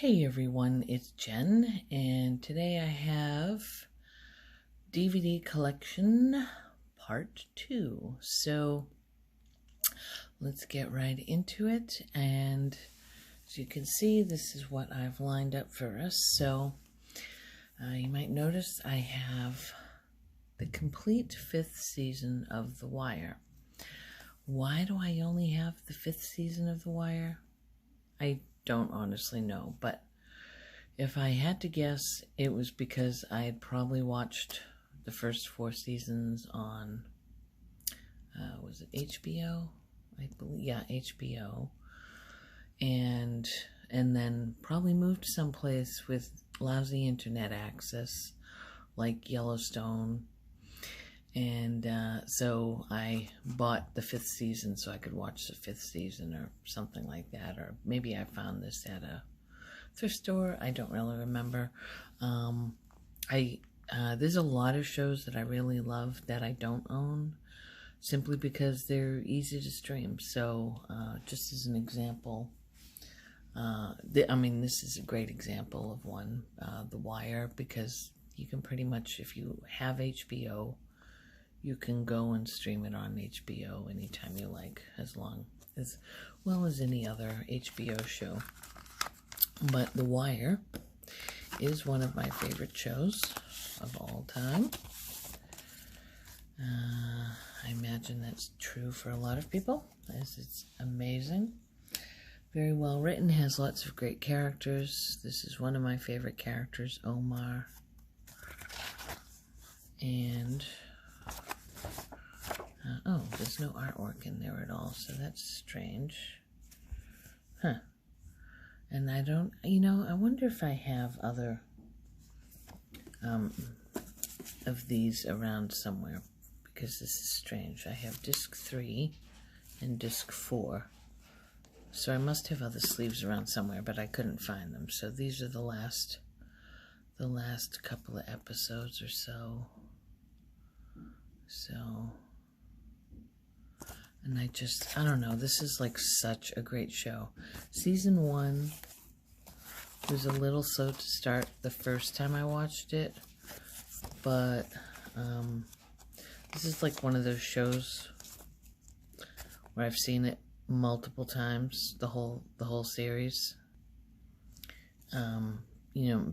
Hey everyone, it's Jen, and today I have DVD collection part 2. So let's get right into it, and as you can see, this is what I've lined up for us. So you might notice I have the complete 5th season of The Wire. Why do I only have the 5th season of The Wire? I don't honestly know, but if I had to guess, it was because I had probably watched the first 4 seasons on, was it HBO? I believe, yeah, HBO. And then probably moved someplace with lousy internet access, like Yellowstone. And so I bought the 5th season so I could watch the 5th season or something like that. Or maybe I found this at a thrift store. I don't really remember. There's a lot of shows that I really love that I don't own, simply because they're easy to stream. So just as an example, this is a great example of one, The Wire, because you can pretty much, if you have HBO, you can go and stream it on HBO anytime you like, as well as any other HBO show. But The Wire is one of my favorite shows of all time. I imagine that's true for a lot of people, as it's amazing. Very well written, has lots of great characters. This is one of my favorite characters, Omar. And oh, there's no artwork in there at all, so that's strange. Huh. And I don't, I wonder if I have other of these around somewhere, because this is strange. I have disc 3 and disc 4. So I must have other sleeves around somewhere, but I couldn't find them. So these are the last couple of episodes or so. And I don't know, this is like such a great show. Season 1 was a little slow to start the first time I watched it, but this is like one of those shows where I've seen it multiple times, the whole series.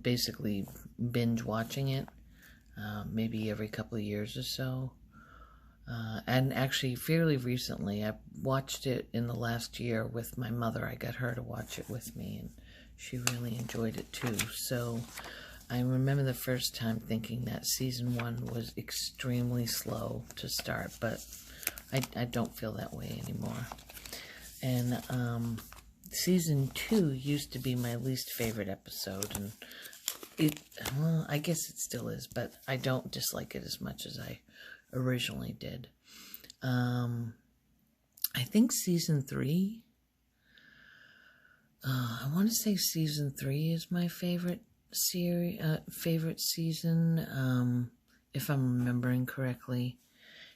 Basically binge watching it, maybe every couple of years or so. And actually, fairly recently, I watched it in the last year with my mother. I got her to watch it with me, and she really enjoyed it too. So I remember the first time thinking that season 1 was extremely slow to start, but I don't feel that way anymore. And season 2 used to be my least favorite episode, and I guess it still is, but I don't dislike it as much as I originally did. I think season 3, I want to say season 3 is my favorite season, if I'm remembering correctly.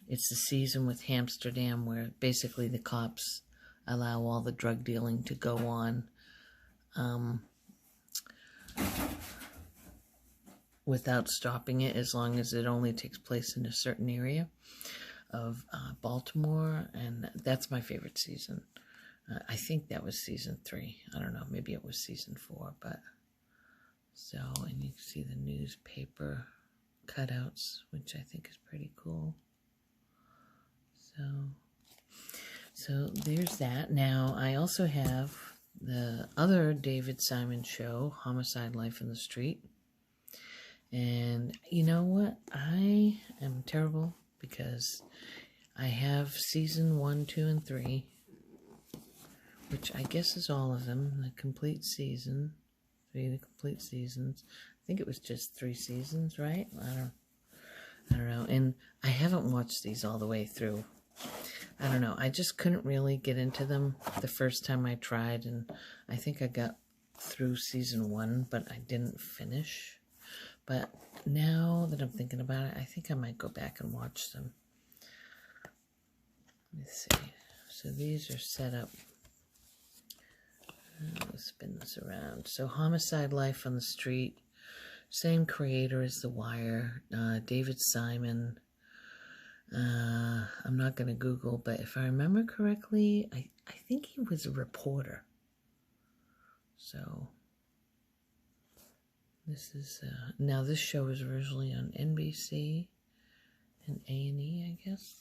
It's the season with Amsterdam, where basically the cops allow all the drug dealing to go on without stopping it, as long as it only takes place in a certain area of Baltimore. And that's my favorite season. I think that was season 3. I don't know, maybe it was season 4, but so, and you can see the newspaper cutouts, which I think is pretty cool. So there's that. Now, I also have the other David Simon show, Homicide Life in the Street. And you know what? I am terrible, because I have season 1, 2, and 3, which I guess is all of them, the complete season. 3 of the complete seasons. I think it was just 3 seasons, right? I don't know. And I haven't watched these all the way through. I don't know. I just couldn't really get into them the first time I tried, and I think I got through season 1, but I didn't finish. But now that I'm thinking about it, I think I might go back and watch them. Let me see. So these are set up. spin this around. So Homicide Life on the Street, same creator as The Wire, David Simon. I'm not going to Google, but if I remember correctly, I think he was a reporter. So this is, now this show was originally on NBC and A&E, I guess.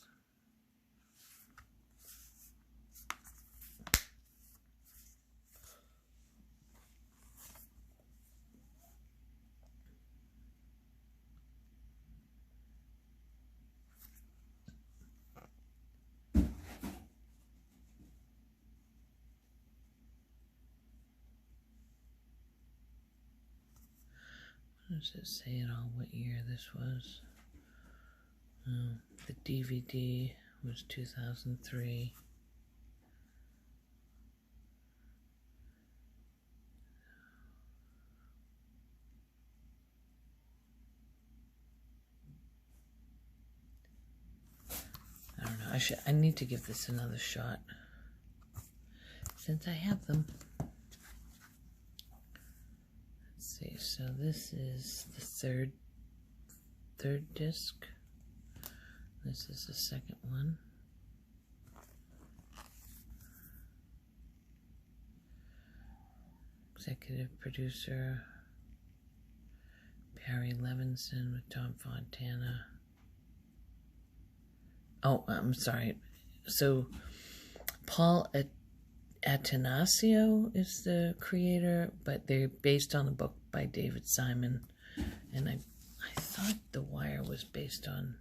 Does it say at all what year this was? The DVD was 2003. I don't know. I need to give this another shot since I have them. See, so this is the third disc. This is the second one. Executive producer Barry Levinson with Tom Fontana. Oh, I'm sorry. So Paul Atanasio is the creator, but they're based on the book by David Simon. And I thought The Wire was based on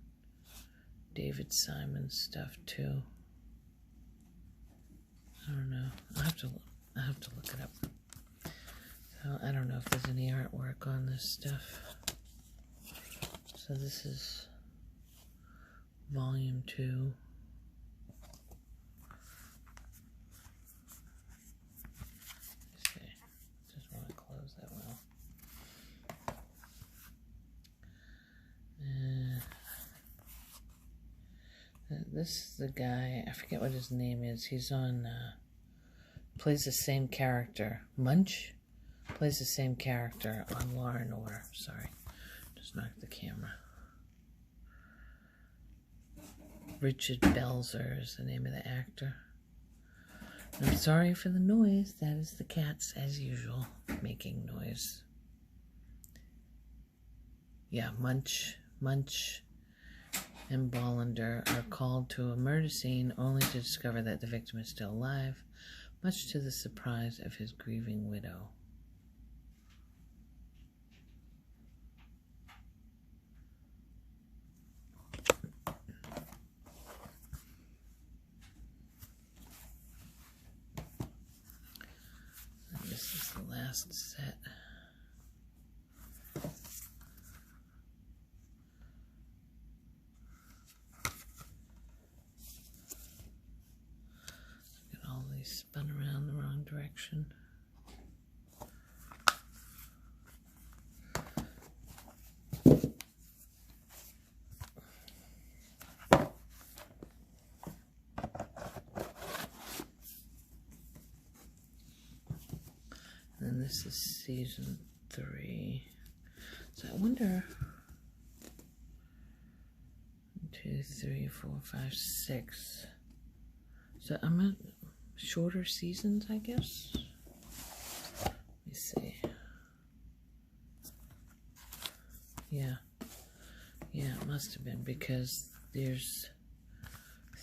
David Simon's stuff too. I don't know. I'll have to look it up. So I don't know if there's any artwork on this stuff. So this is volume 2. This is the guy, I forget what his name is. He's on, plays the same character. Munch plays the same character on Law and Order. Sorry, just knocked the camera. Richard Belzer is the name of the actor. I'm sorry for the noise. That is the cats, as usual, making noise. Yeah, Munch and Bollander are called to a murder scene only to discover that the victim is still alive, much to the surprise of his grieving widow. And this is the last set. Spun around the wrong direction. And then this is season 3. So I wonder, 1, 2, 3, 4, 5, 6. So I'm at shorter seasons, I guess. Let me see. Yeah, it must have been, because there's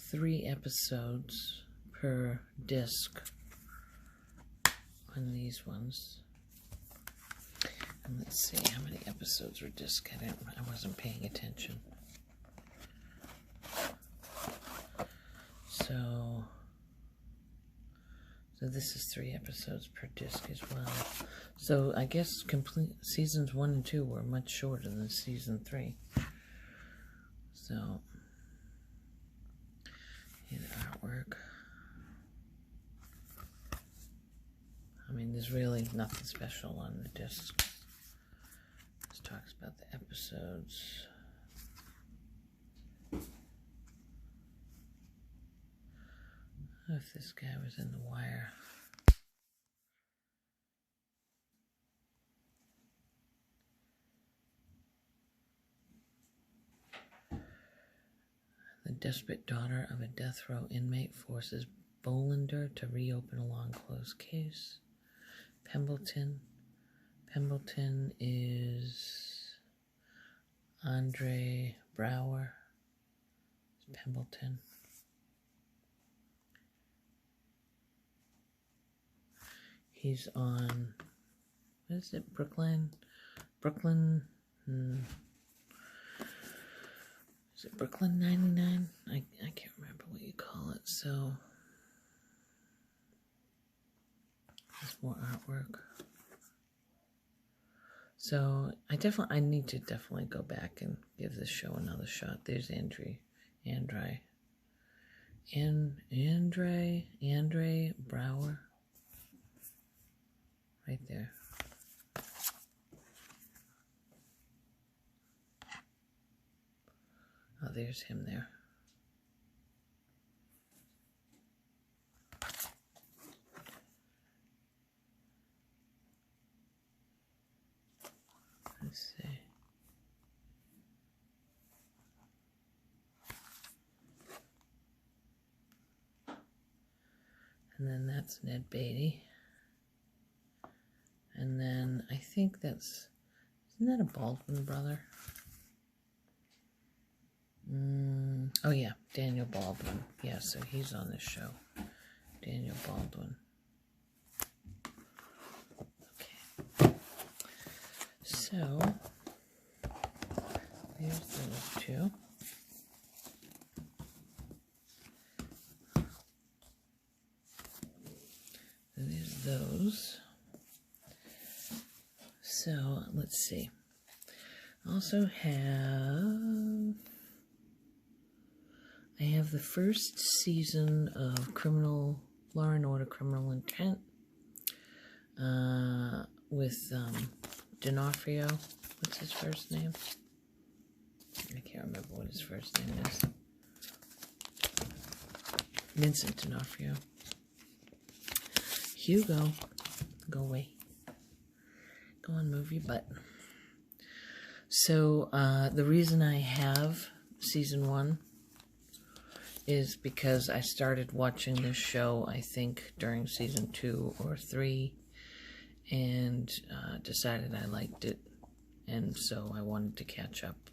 3 episodes per disc on these ones. And let's see how many episodes were disc. I wasn't paying attention. So this is 3 episodes per disc as well. So I guess complete seasons 1 and 2 were much shorter than season 3. So, the artwork. I mean, there's really nothing special on the disc. This talks about the episodes. If this guy was in The Wire. desperate daughter of a death row inmate forces Bolander to reopen a long-closed case. Pembleton. Pembleton is Andre Brower. It's Pembleton. He's on, what is it, Brooklyn? Is it Brooklyn 99? I can't remember what you call it, so there's more artwork. So I need to definitely go back and give this show another shot. There's Andre Brower. Right there. Oh, there's him there. Let's see. And then that's Ned Beatty. And then I think isn't that a Baldwin brother? Oh yeah, Daniel Baldwin. Yeah, so he's on this show. Daniel Baldwin. Okay. So, there's those two. So there's those. So, let's see. I also have the first season of Law and Order Criminal Intent with D'Onofrio. What's his first name? I can't remember what his first name is. Vincent D'Onofrio. Hugo, go away. Go on, move your butt. So, the reason I have season 1 is because I started watching this show, I think, during season 2 or 3, and decided I liked it, and so I wanted to catch up.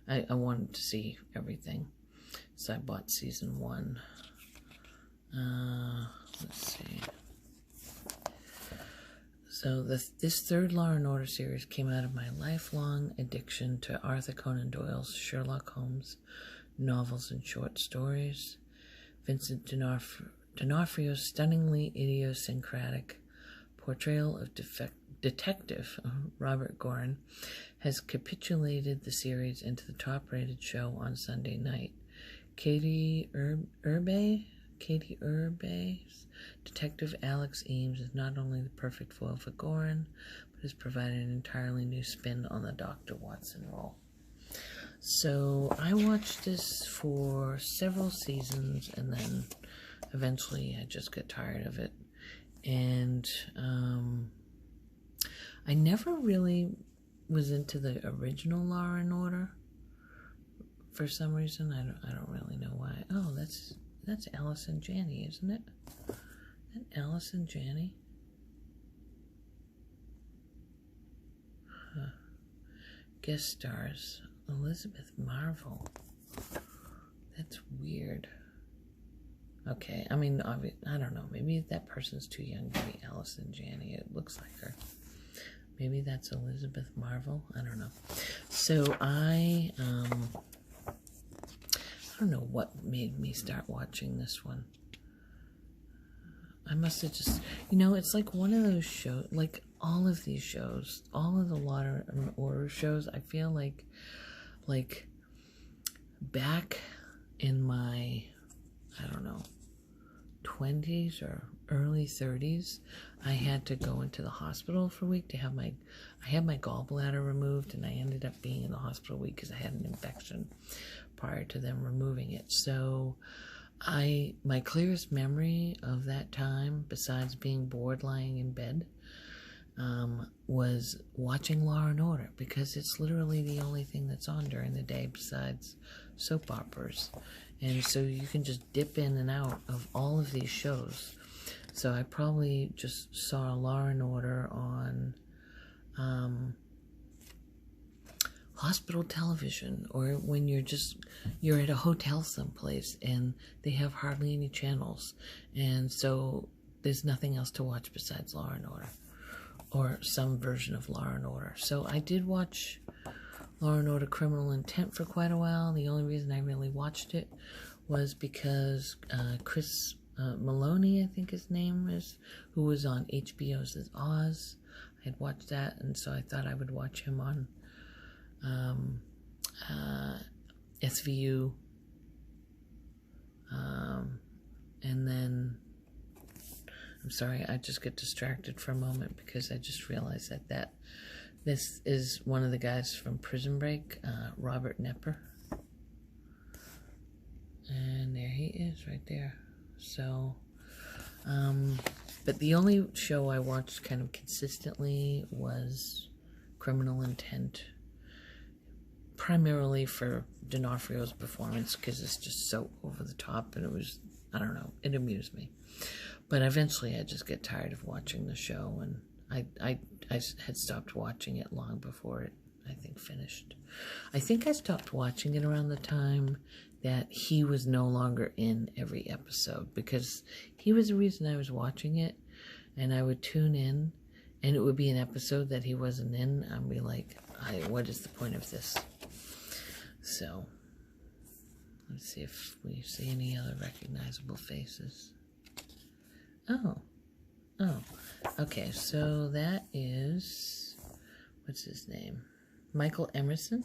I wanted to see everything, so I bought season 1. Let's see. So this third Law and Order series came out of my lifelong addiction to Arthur Conan Doyle's Sherlock Holmes novels and short stories. Vincent D'Onofrio's stunningly idiosyncratic portrayal of Detective Robert Gorin has capitulated the series into the top-rated show on Sunday night. Katie Urbe's Detective Alex Eames is not only the perfect foil for Gorin, but has provided an entirely new spin on the Dr. Watson role. So I watched this for several seasons, and then eventually I just got tired of it. And I never really was into the original Law and Order for some reason. I don't really know why. Oh, that's Allison Janney, isn't it? Isn't that Allison Janney? Huh. Guest stars Elizabeth Marvel. That's weird. Okay, I mean, I don't know. Maybe that person's too young to be Allison Janney. It looks like her. Maybe that's Elizabeth Marvel. I don't know. So I don't know what made me start watching this one. I must have just, it's like one of those shows, like all of these shows, all of the Law and Order shows, I feel like back in my, 20s or early 30s, I had to go into the hospital for a week to have I had my gallbladder removed, and I ended up being in the hospital a week because I had an infection prior to them removing it. So my clearest memory of that time, besides being bored lying in bed, was watching Law and Order, because it's literally the only thing that's on during the day besides soap operas. And so you can just dip in and out of all of these shows. So I probably just saw Law and Order on hospital television, or when you're at a hotel someplace and they have hardly any channels, and so there's nothing else to watch besides Law and Order, or some version of Law and Order. So I did watch Law and Order Criminal Intent for quite a while. The only reason I really watched it was because Chris Maloney, I think his name is, who was on HBO's Oz. I had watched that, and so I thought I would watch him on SVU, and then, I'm sorry, I just get distracted for a moment because I just realized that this is one of the guys from Prison Break, Robert Knepper, and there he is right there. So, but the only show I watched kind of consistently was Criminal Intent, primarily for D'Onofrio's performance, because it's just so over the top, and it was, I don't know, it amused me. But eventually I just get tired of watching the show, and I had stopped watching it long before it, I think, finished. I think I stopped watching it around the time that he was no longer in every episode, because he was the reason I was watching it, and I would tune in, and it would be an episode that he wasn't in. I'd be like, what is the point of this? So, let's see if we see any other recognizable faces. Oh, okay, so that is, what's his name? Michael Emerson.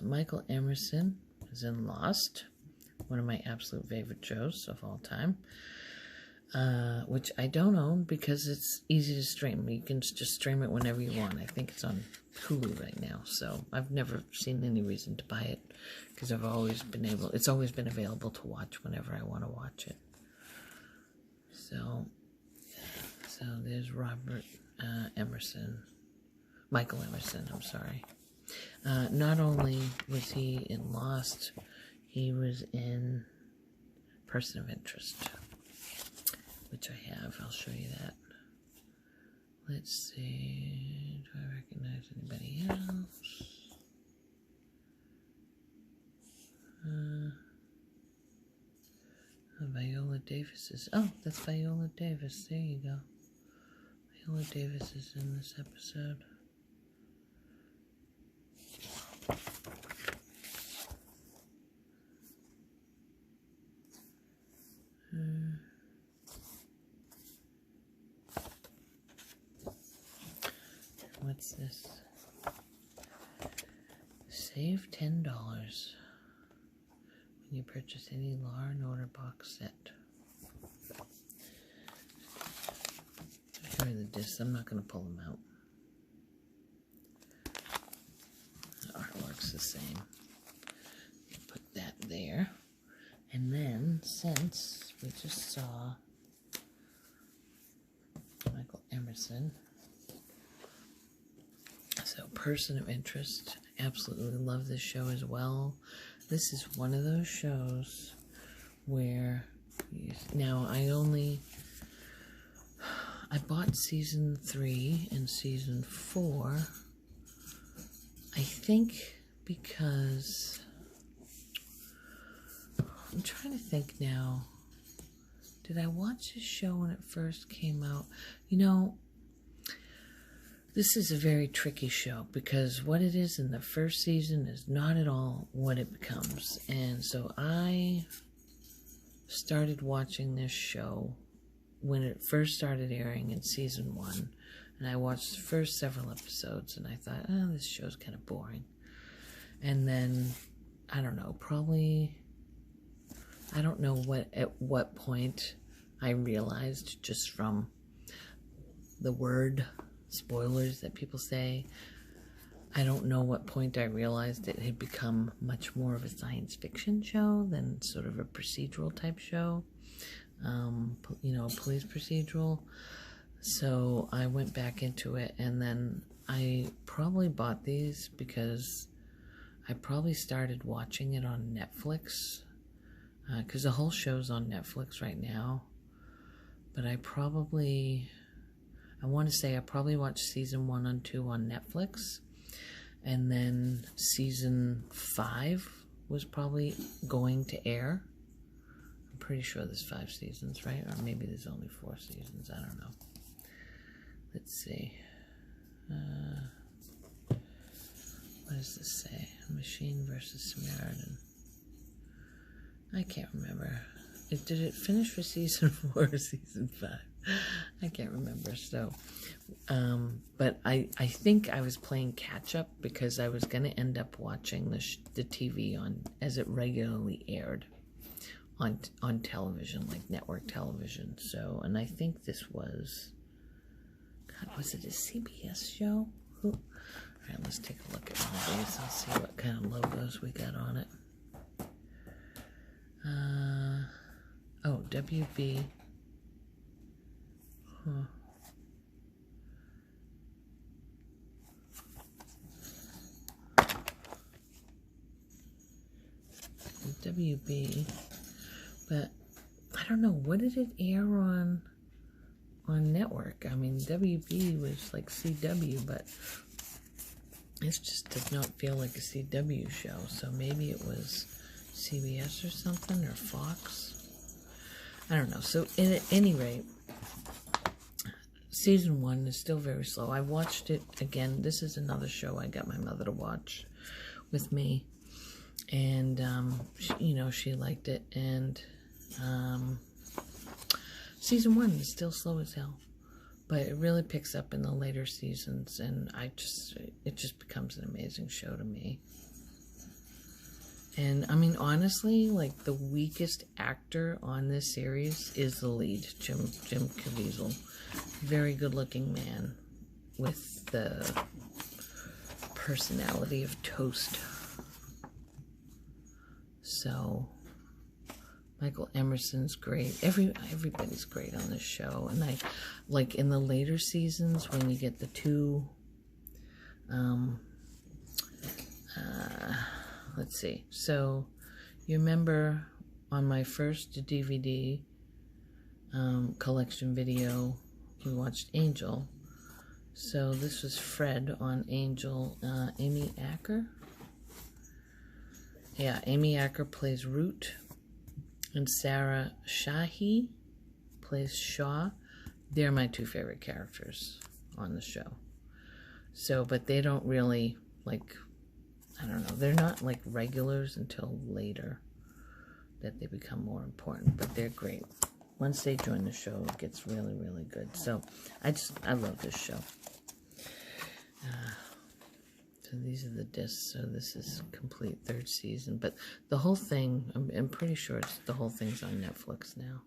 Michael Emerson is in Lost, one of my absolute favorite shows of all time, which I don't own because it's easy to stream. You can just stream it whenever you want. I think it's on Hulu right now, so I've never seen any reason to buy it because it's always been available to watch whenever I want to watch it. So there's Michael Emerson, I'm sorry. Not only was he in Lost, he was in Person of Interest, which I have. I'll show you that. Let's see, do I recognize anybody else? Viola Davis is, that's Viola Davis, there you go. Viola Davis is in this episode. What's this? Save $10 when you purchase any Law and Order box set. Here are the discs. I'm not going to pull them out. The artwork's the same. Put that there. And then, since we just saw Michael Emerson, so Person of Interest, absolutely love this show as well. This is one of those shows where, now I bought season 3 and season 4, I think because, I'm trying to think now, did I watch this show when it first came out? You know, this is a very tricky show because what it is in the first season is not at all what it becomes. And so I started watching this show when it first started airing in season 1. And I watched the first several episodes and I thought, this show's kind of boring. And then, I don't know, I don't know at what point I realized, just from the word spoilers that people say, I don't know what point I realized it had become much more of a science fiction show than sort of a procedural type show, police procedural. So I went back into it, and then I probably bought these because I probably started watching it on Netflix, because the whole show's on Netflix right now. But I want to say I probably watched season 1 and 2 on Netflix, and then season 5 was probably going to air. I'm pretty sure there's 5 seasons, right? Or maybe there's only 4 seasons. I don't know. Let's see. What does this say? Machine versus Samaritan. I can't remember. Did it finish for season 4 or season 5? I can't remember. So, but I think I was playing catch up because I was going to end up watching the TV on as it regularly aired on television, like network television. So, and I think this was, God, was it a CBS show? All right, let's take a look at one of these and see what kind of logos we got on it. Oh, WB. Huh. WB, but I don't know, what did it air on network? I mean, WB was like CW, but this just does not feel like a CW show, so maybe it was CBS or something, or Fox. I don't know. So at any rate, season 1 is still very slow. I watched it again. This is another show I got my mother to watch with me, and she liked it. And season 1 is still slow as hell, but it really picks up in the later seasons, and it just becomes an amazing show to me. And I mean, honestly, like, the weakest actor on this series is the lead, Jim Caviezel. Very good-looking man with the personality of toast. So Michael Emerson's great. Everybody's great on this show. And I like in the later seasons when you get the 2 let's see. So, you remember on my first DVD collection video, we watched Angel. So this was Fred on Angel. Amy Acker. Yeah, Amy Acker plays Root, and Sarah Shahi plays Shaw. They're my 2 favorite characters on the show. So, but they don't really, like, I don't know, they're not like regulars until later that they become more important, but they're great. Once they join the show, it gets really, really good. So I love this show. So these are the discs. So this is complete 3rd season, but the whole thing, I'm pretty sure the whole thing's on Netflix now.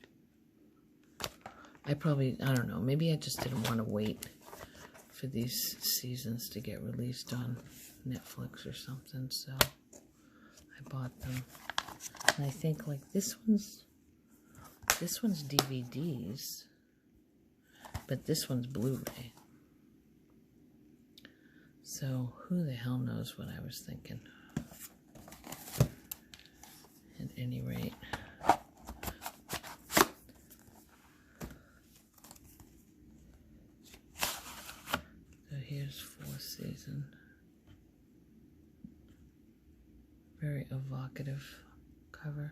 I don't know, maybe I just didn't want to wait for these seasons to get released on Netflix or something, so I bought them. And I think, like, this one's DVDs, but this one's Blu-ray. So who the hell knows what I was thinking. At any rate, so here's 4th season. Very evocative cover.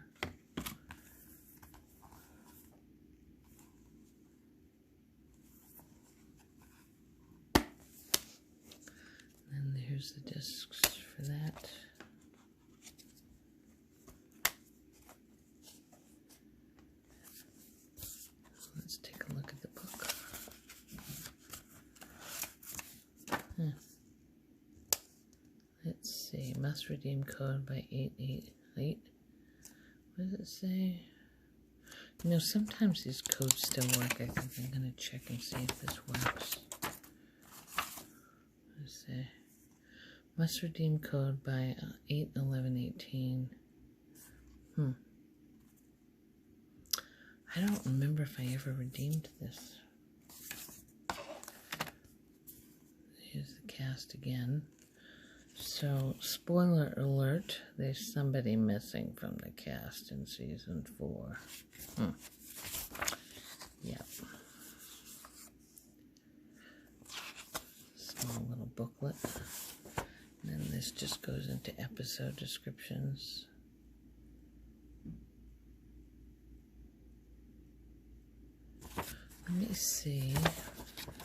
And here's the discs for that. Let's take a look at the book. Let's see, must redeem code by 888. What does it say? You know, sometimes these codes still work. I think I'm going to check and see if this works. Let's see. Must redeem code by 8/11/18. I don't remember if I ever redeemed this. Here's the cast again. So, spoiler alert, there's somebody missing from the cast in season 4. Yep. Small little booklet. And then this just goes into episode descriptions. Let me see.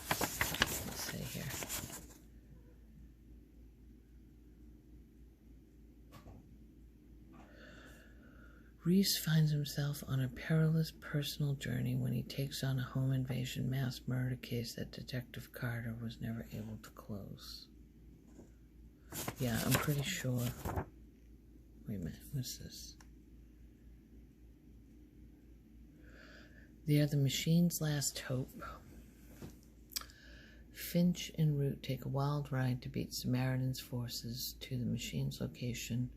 Let's see here. Reese finds himself on a perilous personal journey when he takes on a home invasion mass murder case that Detective Carter was never able to close. Yeah, I'm pretty sure. Wait a minute, what's this? They are the machine's last hope. Finch and Root take a wild ride to beat Samaritan's forces to the machine's location.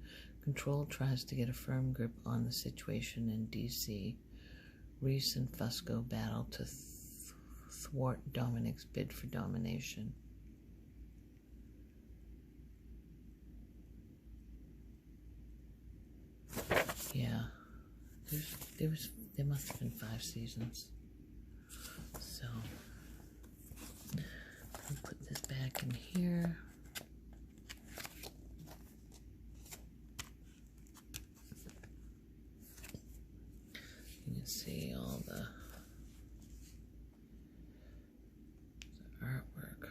Control tries to get a firm grip on the situation in D.C. Reese and Fusco battle to thwart Dominic's bid for domination. Yeah, there must have been 5 seasons. So, I'll put this back in here. You can see all the artwork.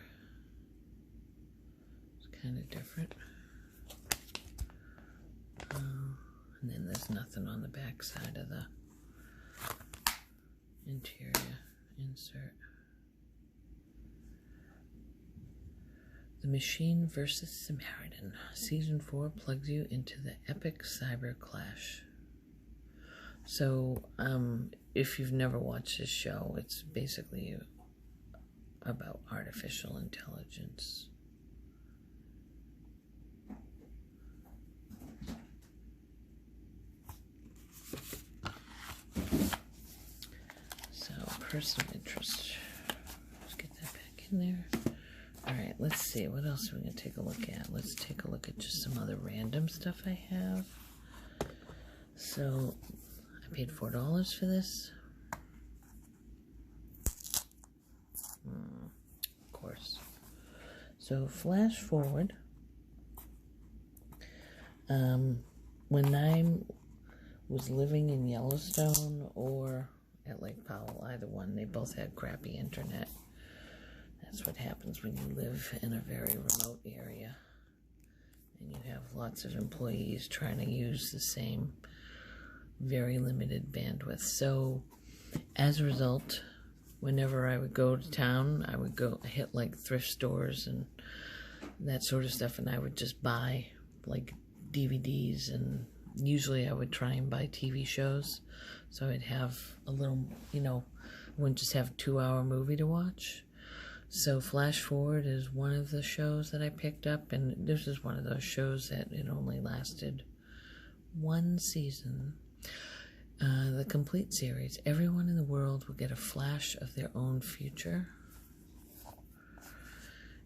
It's kind of different. And then there's nothing on the back side of the interior insert. The Machine versus Samaritan. Season 4 plugs you into the epic cyber clash. So, if you've never watched this show, it's basically about artificial intelligence. So, person of interest. Let's get that back in there. Alright, let's see. What else are we going to take a look at? Let's take a look at just some other random stuff I have. So, I paid $4 for this. Of course. So, Flashforward. When I was living in Yellowstone or at Lake Powell, either one, they both had crappy internet. That's what happens when you live in a very remote area and you have lots of employees trying to use the same very limited bandwidth. So as a result, whenever I would go to town, I would go hit like thrift stores and that sort of stuff, and I would just buy like DVDs, and usually I would try and buy TV shows so I'd have a little, I wouldn't just have a 2-hour movie to watch. So Flashforward is one of the shows that I picked up, and this is one of those shows that it only lasted 1 season. The complete series, everyone in the world will get a flash of their own future.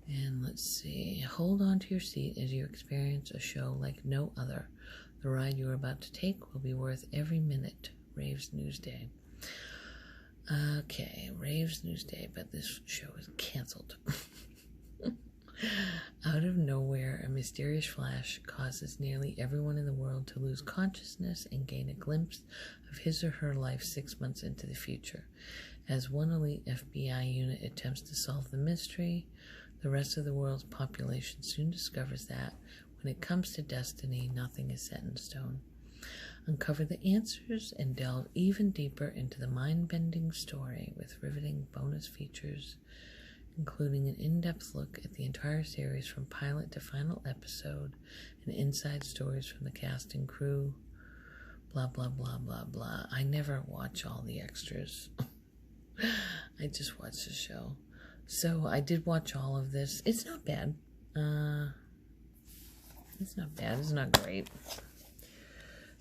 And let's see, hold on to your seat as you experience a show like no other. The ride you are about to take will be worth every minute. Raves Newsday. Okay, Raves Newsday, but this show is canceled. Out of nowhere, a mysterious flash causes nearly everyone in the world to lose consciousness and gain a glimpse of his or her life 6 months into the future. As one elite FBI unit attempts to solve the mystery, the rest of the world's population soon discovers that, when it comes to destiny, nothing is set in stone. Uncover the answers and delve even deeper into the mind-bending story with riveting bonus features, including an in-depth look at the entire series from pilot to final episode and inside stories from the cast and crew. Blah, blah, blah, blah, blah. I never watch all the extras. I just watch the show. So I did watch all of this. It's not bad. It's not bad. It's not great.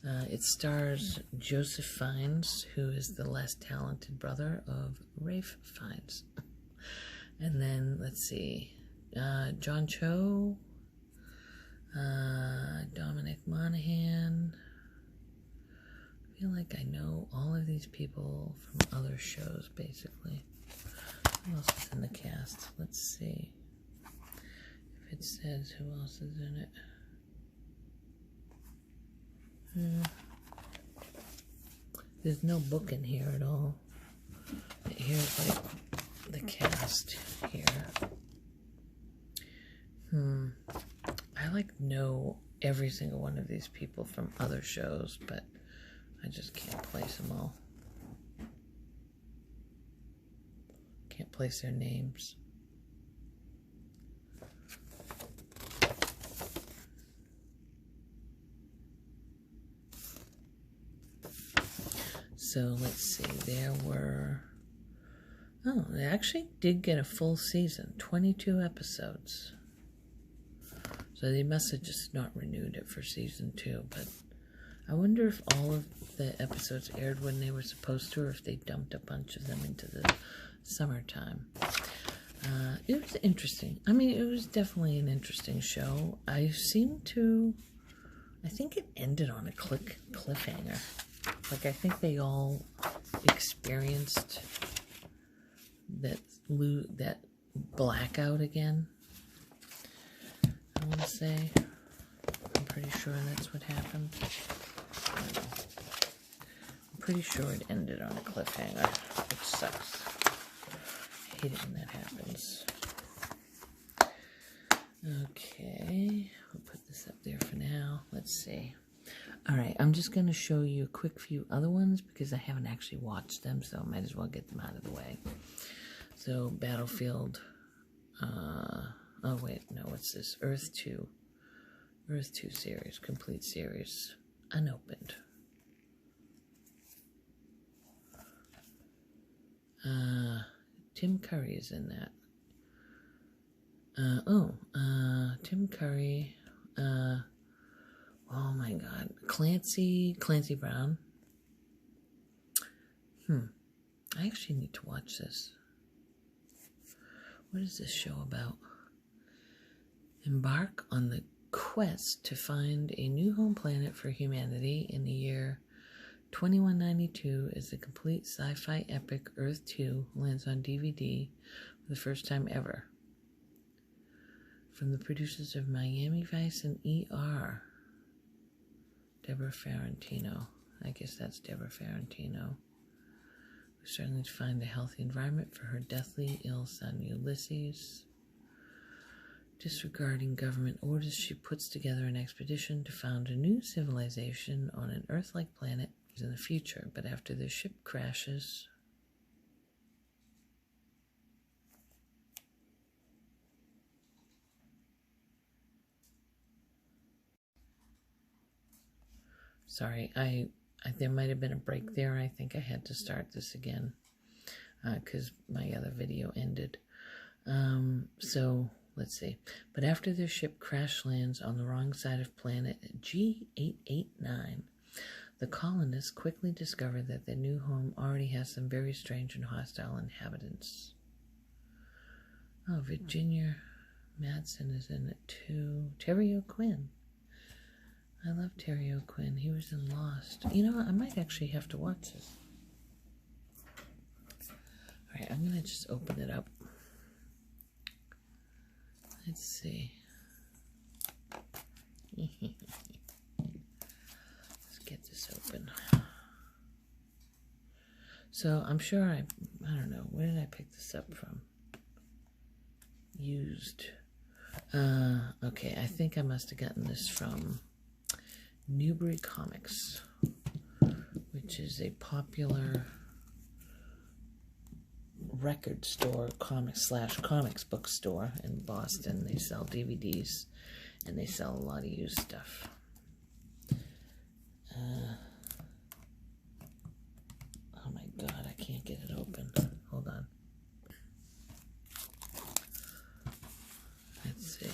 It stars Joseph Fiennes, who is the less talented brother of Rafe Fiennes. And then, let's see, John Cho, Dominic Monaghan. I feel like I know all of these people from other shows, basically. Who else is in the cast? Let's see if it says who else is in it. There's no book in here at all. Here's like the cast here. I like know every single one of these people from other shows, but I just can't place them all. Can't place their names. So let's see, there were, oh, they actually did get a full season, 22 episodes. So they must have just not renewed it for season 2, but I wonder if all of the episodes aired when they were supposed to, or if they dumped a bunch of them into the summertime. It was interesting. I mean, it was definitely an interesting show. I think it ended on a cliffhanger. Like, I think they all experienced that blackout again. I want to say. I'm pretty sure that's what happened. I'm pretty sure it ended on a cliffhanger, which sucks. I hate it when that happens. Okay, we'll put this up there for now. Let's see. Alright, I'm just going to show you a quick few other ones because I haven't actually watched them, so I might as well get them out of the way. So, Battlefield, oh wait, no, what's this? Earth 2 series, complete series, unopened. Tim Curry is in that. Tim Curry, oh my god, Clancy Brown. I actually need to watch this. What is this show about? Embark on the quest to find a new home planet for humanity in the year 2192 as the complete sci-fi epic Earth 2 lands on DVD for the first time ever. From the producers of Miami Vice and ER. Deborah Ferrantino. I guess that's Deborah Ferrantino. We're struggling to find a healthy environment for her deathly ill son Ulysses. Disregarding government orders, she puts together an expedition to found a new civilization on an Earth-like planet in the future, but after their ship crashes, sorry, there might have been a break there. I think I had to start this again because my other video ended. So let's see. But after their ship crash lands on the wrong side of planet G889, the colonists quickly discover that their new home already has some very strange and hostile inhabitants. Oh, Virginia Madsen is in it too. Terry O'Quinn. I love Terry O'Quinn. He was in Lost. You know what? I might actually have to watch this. Alright, I'm going to just open it up. Let's see. Let's get this open. So, I'm sure I don't know. Where did I pick this up from? Used. Okay, I think I must have gotten this from Newbury Comics, which is a popular record store, comics book store in Boston. They sell DVDs and they sell a lot of used stuff. Oh my god, I can't get it open. Hold on. Let's see.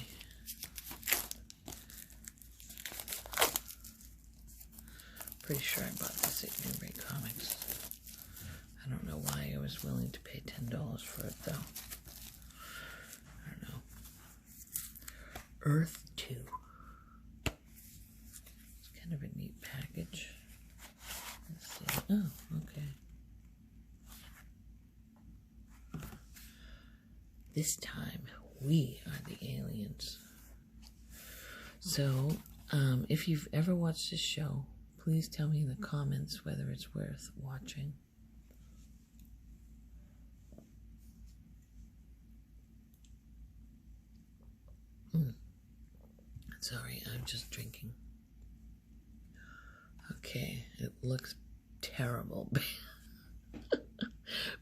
Pretty sure I bought this at Newbury Comics. I don't know why I was willing to pay $10 for it, though. I don't know. Earth 2. this time, we are the aliens. So, if you've ever watched this show, please tell me in the comments whether it's worth watching. Sorry, I'm just drinking. Okay, it looks terrible.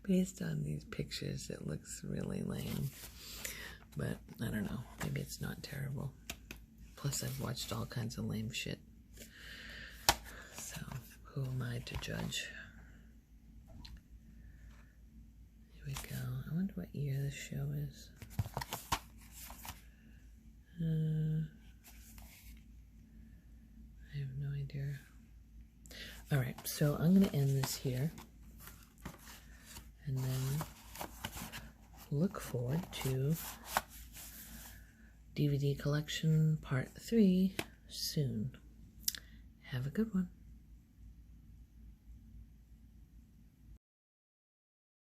Based on these pictures, it looks really lame. But, I don't know, maybe it's not terrible. Plus, I've watched all kinds of lame shit. So, who am I to judge? Here we go. I wonder what year this show is. I have no idea. Alright, so I'm going to end this here. And then look forward to DVD collection part 3 soon. Have a good one.